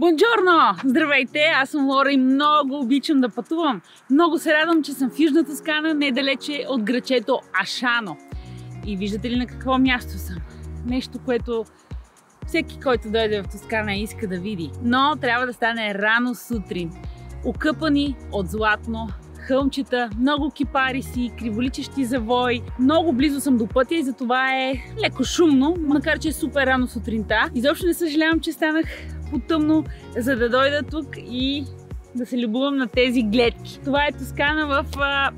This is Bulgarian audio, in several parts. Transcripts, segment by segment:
Бонджорно! Здравейте! Аз съм Лора и много обичам да пътувам. Много се радвам, че съм в Южна Тоскана, недалече от грачето Ашано. И виждате ли на какво място съм? Нещо, което всеки, който дойде в Тоскана, иска да види. Но трябва да стане рано сутрин. Окъпани от златно, хълмчета, много кипариси, криволичещи завои. Много близо съм до пътя и затова е леко шумно, макар че е супер рано сутринта. Изобщо не съжалявам, че станах по-тъмно, за да дойда тук и да се любувам на тези гледки. Това е Тоскана в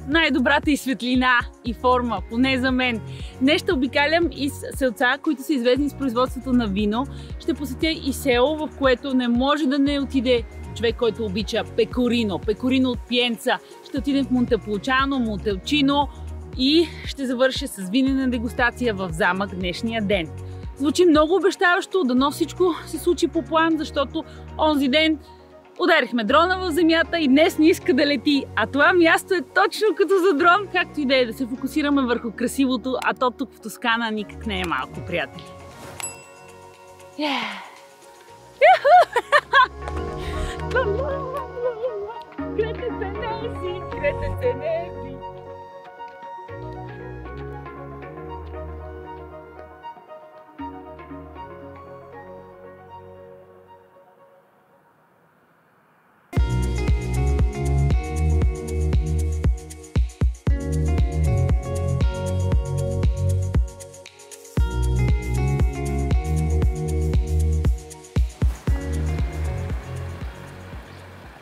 най-добрата и светлина и форма, поне за мен. Днес ще обикалям из селца, които са известни с производството на вино. Ще посетя и село, в което не може да не отиде човек, който обича пекорино. Пекорино от Пиенца. Ще отидем в Монтепулчано, Монтелчино и ще завърша с винена дегустация в замък днешния ден. Звучи много обещаващо, дано всичко се случи по план, защото онзи ден ударихме дрона в земята и днес не иска да лети. А това място е точно като за дрон, както и да се фокусираме върху красивото, а то тук в Тоскана никак не е малко, приятели.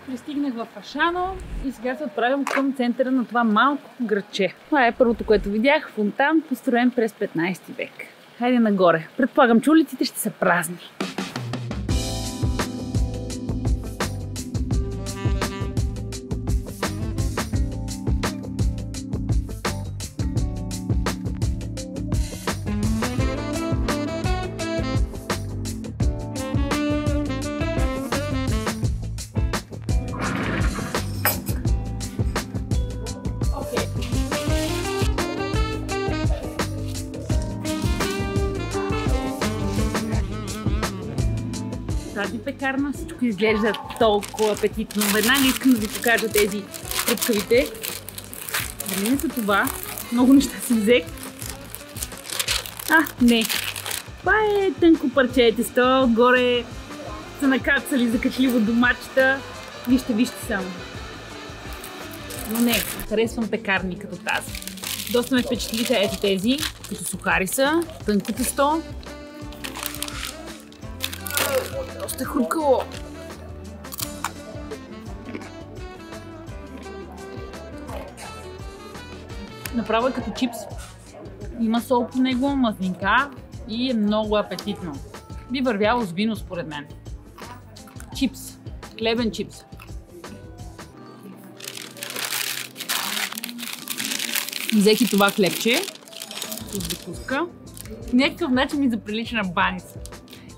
Пристигнах в Ашано и сега се отправям към центъра на това малко градче. Това е първото, което видях. Фонтан, построен през 15 век. Хайде нагоре. Предполагам, че улиците ще са празни. Тази пекарна всичко изглежда толкова апетитно. Веднага искам да ви покажа тези тръпкавите. Дали са това? Много неща си взех. Не. Това е тънко парче тесто. Отгоре са накацали закачливо домачета. Вижте само. Но не, харесвам пекарни като тази. Доста ме впечатлиха ето тези, като сухари са, тънко тесто. Доста хрупкаво. Направо е като чипс. Има сол по него, мазнинка и е много апетитно. Би вървяло с вино според мен. Чипс. Хлебен чипс. Взех и това хлебче с закуска. Някакъв начин ми заприлича на баница.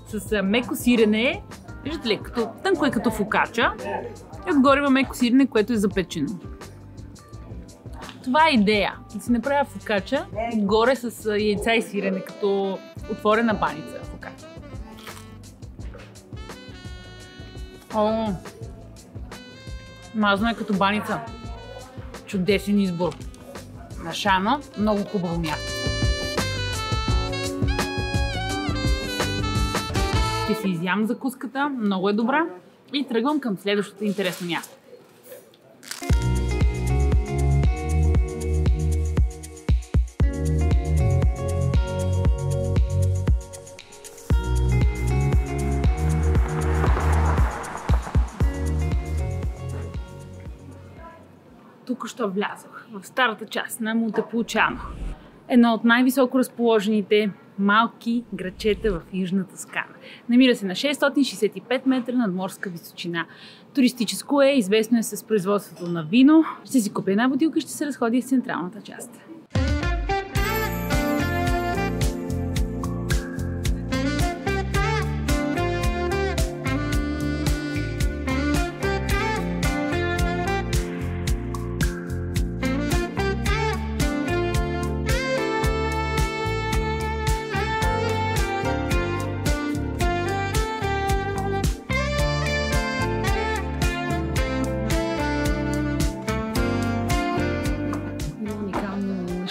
С меко сирене, виждате ли, тънко е като фокача и отгоре има меко сирене, което е запечено. Това е идея, да си направя фокача отгоре с яйца и сирене, като отворена баница фокача. Мазно е като баница. Чудесен избор. Ашано, много хубаво място. Ще си изям закуската, много е добра и тръгвам към следващото интересно място. Току-що влязох в старата част на Монтепулчано. Едно от най-високо разположените малки градчета в Южна Тоскана. Намира се на 665 метра над морска височина. Туристическо е, известно е с производството на вино. Ще си купя една бутилка и ще се разходя в централната част.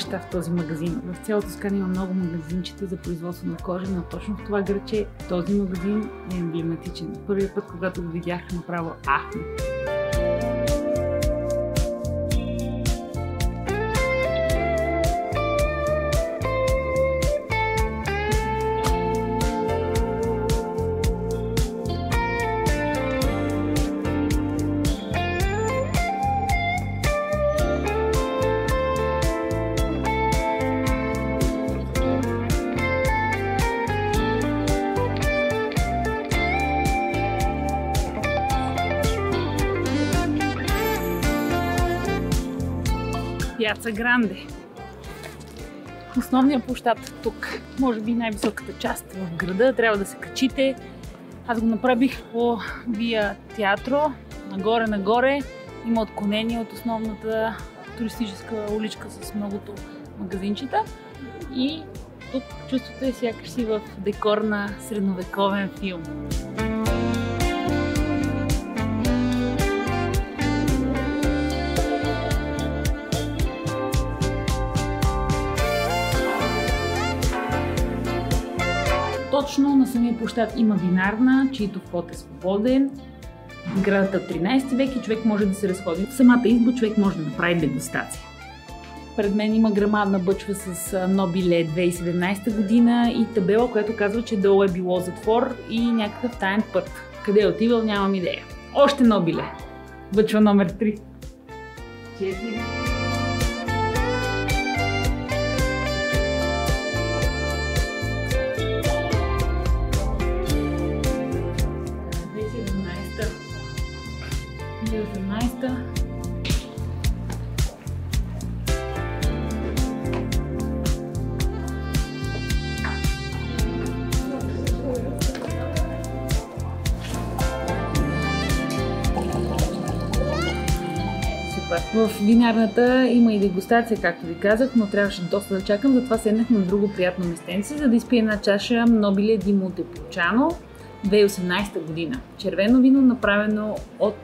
неща в този магазин. В цялата Тоскана има много магазинчета за производство на кожа, но точно в това градче този магазин е емблематичен. Първият път, когато го видях, направо ахме. Пиаца Гранде. Основният площад тук, може би най-високата част в града, трябва да се качите. Аз го направих по Вия Театро, нагоре. Има отклонение от основната туристическа уличка с многото магазинчета. И тук чувствате сякаш си в декор на средновековен филм. Точно на самия площад има винарна, чийто вход е свободен. Градът е от 13 век и човек може да се разходи. В самата изба човек може да направи дегустация. Пред мен има грамадна бъчва с Нобиле 2017 година и табела, която казва, че долу е било затвор и някакъв таен път. Къде е отивал, нямам идея. Още Нобиле. Бъчва номер 3. 4. В винарната има и дегустация, както ви казах, но трябваше доста да чакам, затова седнах на друго приятно местенце, за да изпия една чаша Нобиле ди Монтепулчано 2018 година. Червено вино, направено от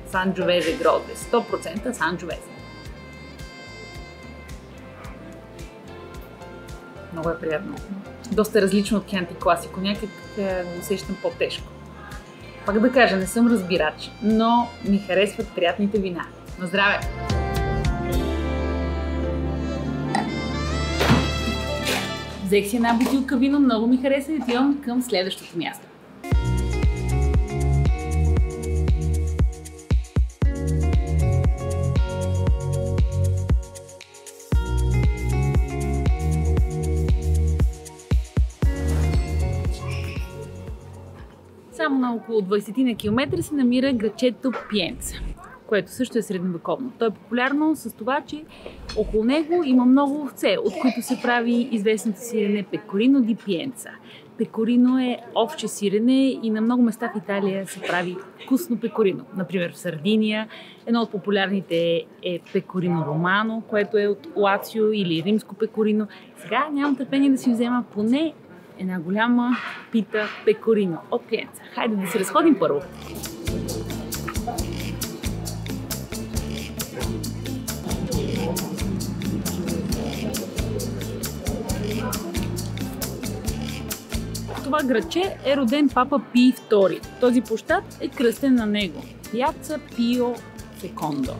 Санджовезе грозде. 100% Санджовезе. Много е приятно. Доста различно от Chianti Classico. Някак го усещам по-тежко. Пак да кажа, не съм разбирач, но ми харесват приятните вина. На здраве! Взех си една бутилка вино, много ми хареса и отивам към следващото място. Само на около 20 км се намира градчето Пиенца, което също е средновековно. То е популярно с това, че около него има много овце, от които се прави известното сирене Пекорино ди Пиенца. Пекорино е овче сирене и на много места в Италия се прави вкусно пекорино. Например в Сардиния едно от популярните е Пекорино Романо, което е от Лацио, или римско пекорино. Сега нямам търпение да си взема поне една голяма пита пекорино от Пиенца. Хайде да се разходим първо. Това градче е роден папа Пий II. Този площад е кръстен на него. Пиаца Пио II.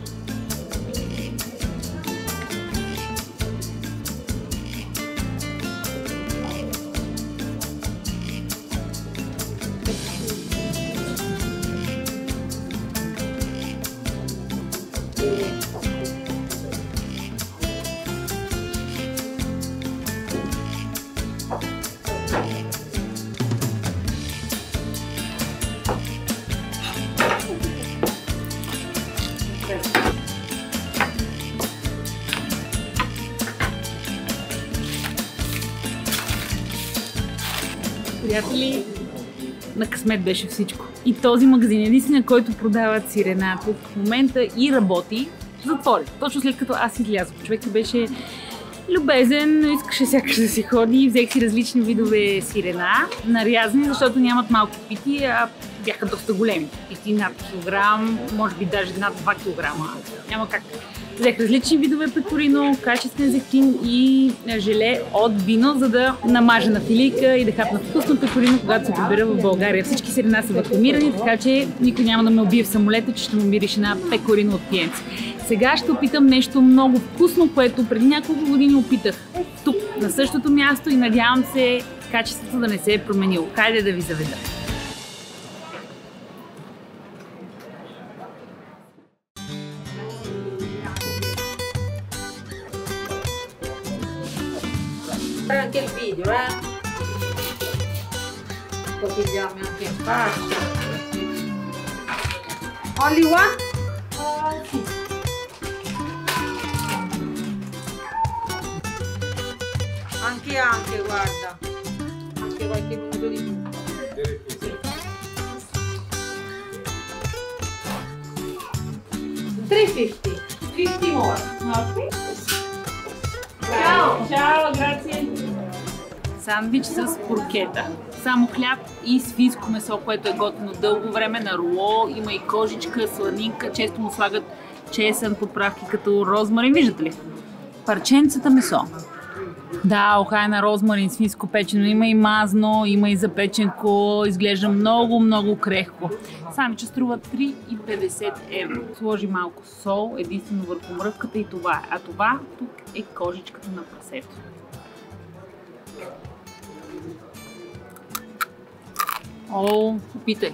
Приятели, на късмет беше всичко. И този магазин е единствения, който продава сирена тук в момента и работи, затвори. Точно след като аз излязох. Човекът беше любезен, искаше сякаш да си ходи. Взех си различни видове сирена, нарязани, защото нямат малки пити, а бяха доста големи. И ти над килограм, може би даже над 2 килограма. Няма как. Взех различни видове пекорино, качествен зехтин и желе от вино, за да намажа на филийка и да хапна вкусно пекорино, когато се прибера в България. Всички сирена са вакуумирани, така че никой няма да ме убие в самолета, че ще му мирише на пекорино от пиенци. Сега ще опитам нещо много вкусно, което преди няколко години опитах тук, на същото място и надявам се качеството да не се е променило. Хайде да ви заведа. Anche il video, condividiamo anche in faccia. Only one? Sì. Anche, guarda. Anche qualche minuto di più. $3.50. 50 more. Okay. Чао! Чао, грация! Сандвич с поркета. Само хляб и свинско месо, което е готвено дълго време на руло. Има и кожичка, сладинка. Често му слагат чесън, подправки като розмарин. Виждате ли? Парченцата месо. Да, охайна розмарин, свинско печено. Има и мазно, има и запеченко. Изглежда много, много крехко. Сандвича струва 3,50 евро. Сложи малко сол, единствено върху мръвката и това е. А това тук е кожичката на прасето. О, опитай!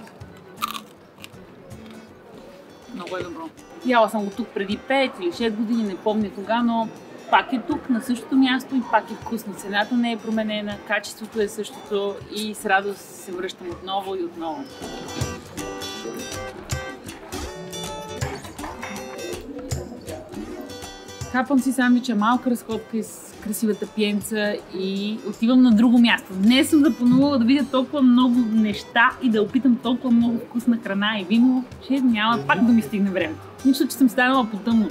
Много е добро. Яла съм го тук преди 5 или 6 години, не помня кога, но пак е тук, на същото място и пак е вкусно. Цената не е променена, качеството е същото и с радост се връщам отново и отново. Хапам си сандвича, малка разходка из красивата пиенца и отивам на друго място. Днес съм запланувала да видя толкова много неща и да опитам толкова много вкусна храна и вино, че няма пак да ми стигне времето. Нищо, че съм станала по-тъмно.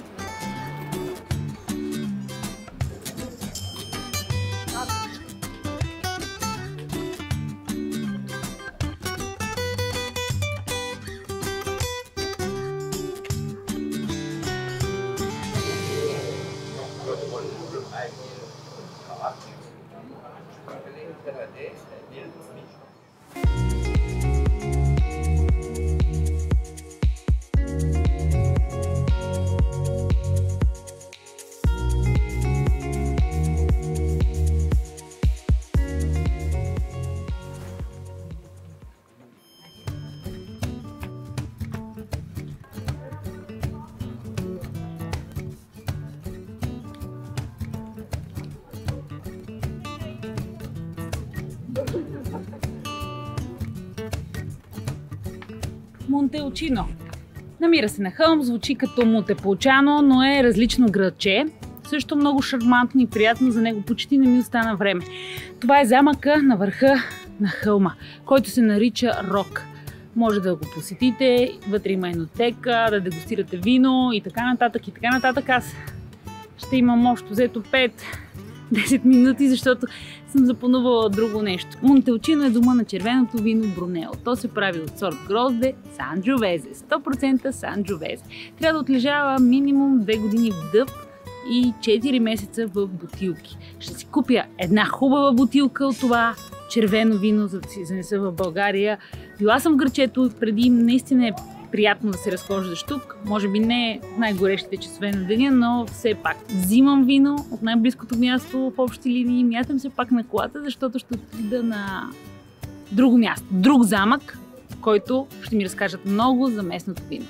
Монтелчино. Намира се на хълм, звучи като Монтеполчано, но е различно градче. Също много шармантно и приятно, за него почти не ми остана време. Това е замъка на върха на хълма, който се нарича Рок. Може да го посетите, вътре има енотека, да дегустирате вино и така нататък и така нататък. Аз ще имам общо взето 5-10 минути, защото съм запланувала друго нещо. Монтелчино е дома на червеното вино Брунело. То се прави от сорт грозде Санджовезе. 100% Санджовезе. Трябва да отлежава минимум 2 години в дъб и 4 месеца в бутилки. Ще си купя една хубава бутилка от това червено вино, за да си занеса в България. Била съм в грачето преди, наистина е приятно да се разхождаш тук. Може би не в най-горещите часове на деня, но все пак взимам вино от най-близкото място в общи линии, мятам се пак на колата, защото ще отида на друго място, друг замък, в който ще ми разкажат много за местното вино.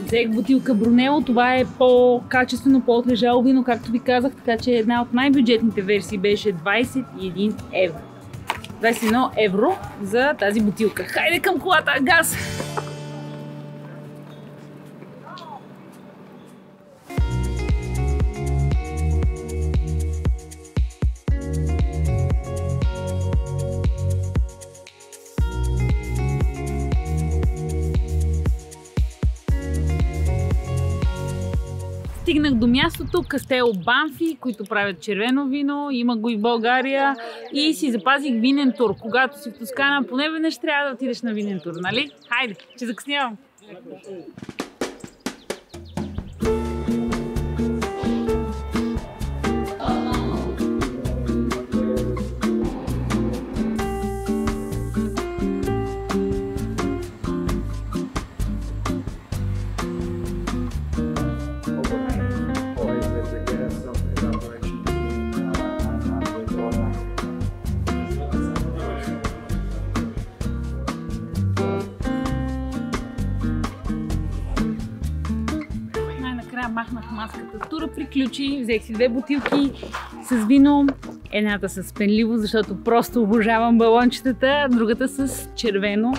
Взех бутилка Брунело, това е по-качествено, по-отлежало вино, както ви казах, така че една от най-бюджетните версии беше 21 евро. 21 евро за тази бутилка. Хайде към колата, газ! стигнах до мястото Кастело Банфи, които правят червено вино. Има го и в България. И си запазих винен тур. Когато си в Тоскана, поне веднъж трябва да отидеш на винен тур, нали? Хайде, че закъснявам. Махнах маската. Тура приключи, взех си 2 бутилки с вино. Едната с пенливо, защото просто обожавам балончетата, другата с червено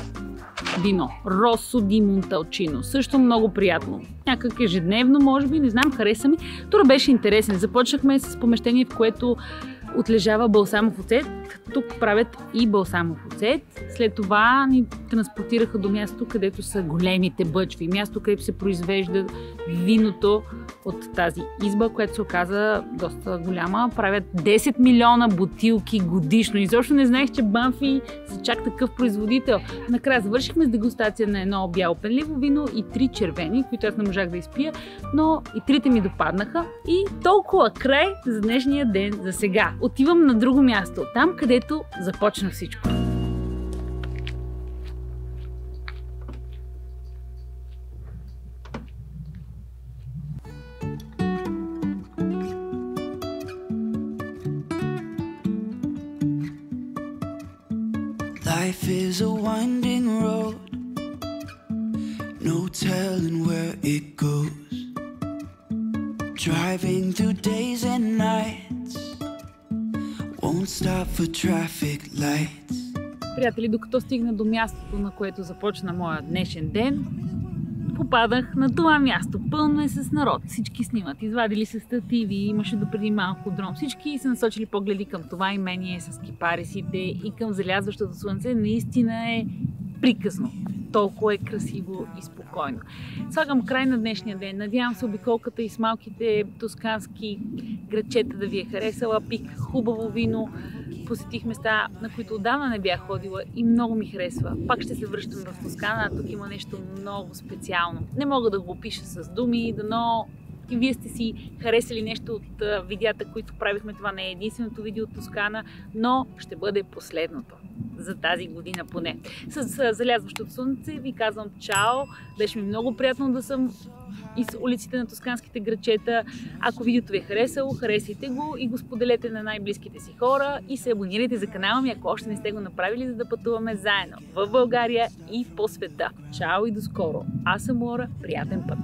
вино. Росо ди Монталчино. Също много приятно. Някак ежедневно, може би, не знам, хареса ми. Тура беше интересен. Започнахме с помещение, в което отлежава балсамов оцет. Тук правят и балсамов оцет. След това ни транспортираха до място, където са големите бъчви. Място, където се произвежда виното от тази изба, която се оказа доста голяма. Правят 10 милиона бутилки годишно. Изобщо не знаех, че Банфи са чак такъв производител. Накрая завършихме с дегустация на едно бяло пенливо вино и 3 червени, които аз не можах да изпия, но и 3-те ми допаднаха. И толкова край за днешния ден, за сега. Отивам на друго място, там където започна всичко. Life is a winding road, no telling where it goes. Driving through days and nights, won't stop for traffic lights. Приятели, докато стигна до мястото, на което започна моя днешен ден, попадах на това място. Пълно е с народ. Всички снимат. Извадили се стативи, имаше допреди малко дрон. Всички са насочили погледи към това имение с кипарисите и към залязващото слънце. Наистина е приказно. Толкова е красиво и спокойно. Слагам край на днешния ден. Надявам се обиколката и с малките тоскански градчета да ви е харесала. Пих хубаво вино. Посетих места, на които отдавна не бях ходила и много ми харесва. Пак ще се връщам в Тоскана, а тук има нещо много специално. Не мога да го опиша с думи, но и вие сте си харесали нещо от видеята, които правихме. Това не е единственото видео от Тоскана, но ще бъде последното. За тази година поне. С залязващото слънце ви казвам чао. Беше ми много приятно да съм из улиците на тосканските градчета. Ако видеото ви е харесало, харесайте го и го споделете на най-близките си хора и се абонирайте за канала ми, ако още не сте го направили, за да пътуваме заедно в България и по света. Чао и до скоро! Аз съм Лора, приятен път!